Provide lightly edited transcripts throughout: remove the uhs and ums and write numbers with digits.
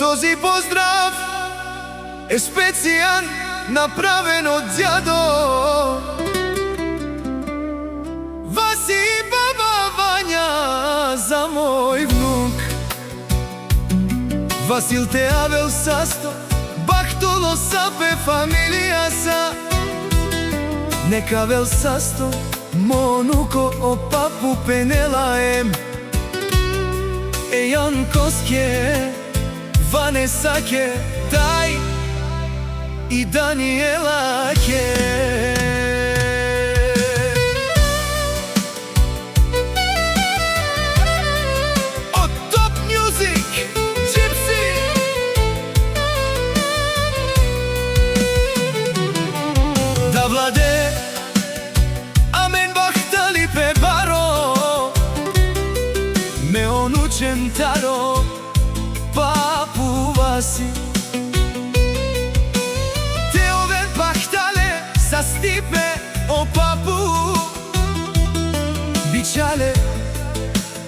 Този поздрав е специјан, направен од дјадо Васи и баба Вања за мој внук. Васил те авел састо, бахтоло сапе фамилија са. Нека вел састо, монуко о папу пенела ем. Ејан Коске, Ванеса ке, тај и Даниела ке. Од Топ Мюзик, Джипси. Да владе, амен бахтали пе баро, ме онучен таро, папу Васи. Теовен бахтале са стипе, о папу бичале,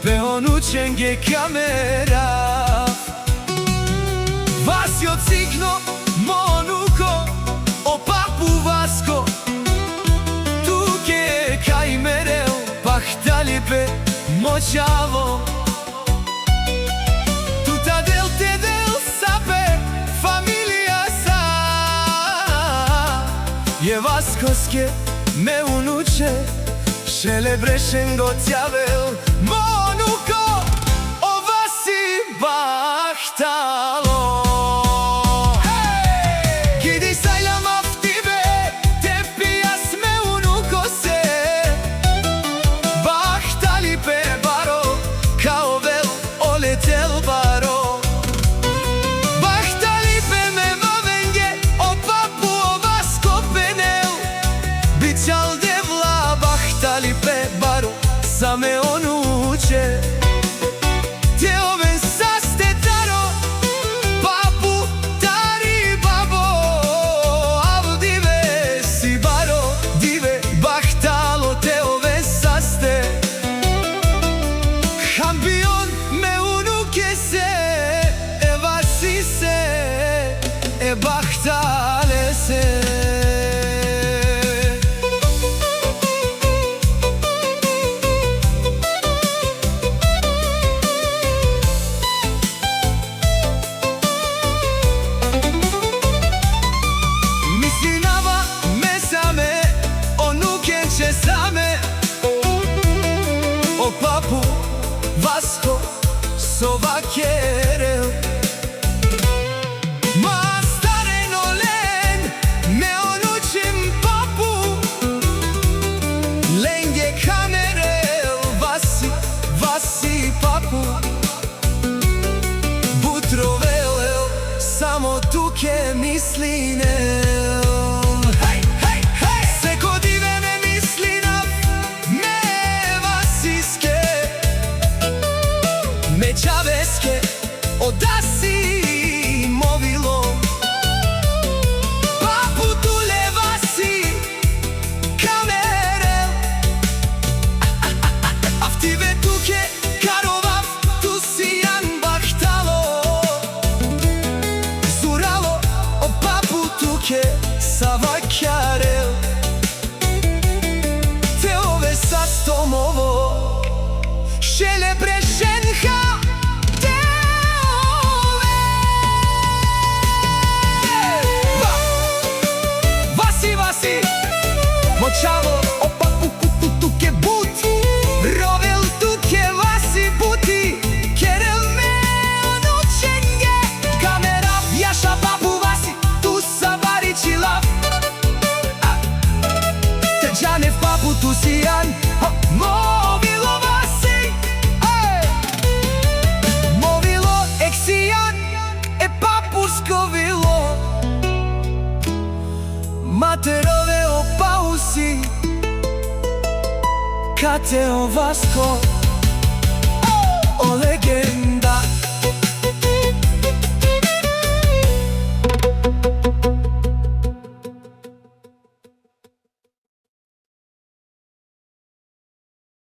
пе онучен ге камера. Васи од сигно, монуко, о папу Васко. Туке кај мерел, бахтали пе моќаво. Je Vaskosке, me unuče, šele brešen go tjavel. Monuko, o Vasi bahtalo. Gidi sajlam aftibe, te pijas me unuko se. Bahtali pe baro, kao vel oletel baro. Za me onuče, teoven saste taro, papu tari babo, avdive si baro, dive bahtalo teoven saste. Hambion me unuke se, e Vasi se, e bahtale se. O papu Vasko sova kerel. Ma staren olen me onučim papu. Lenge kamerel Vasi, Vasi papu. Butro velel, samo tuke mislinel. Čaveske, odasi movilo. Papu tule Vasi kamerel. Aftive tuke karovav, tu si jan bahtalo. Zuralo, o papu tuke savakarel. Te ove sastomovo, šele brešenha. Moćavo, o papu kutu tuke buti, rovel tuke Vasi buti, kerel me onučenge, kamera vjaša papu Vasi, tu sa varići lav. Te džanev papu tu si jan, movilo Vasi, movilo eksijan, e papusko vilo. Materove o pausi, kate o Vasko, o legend.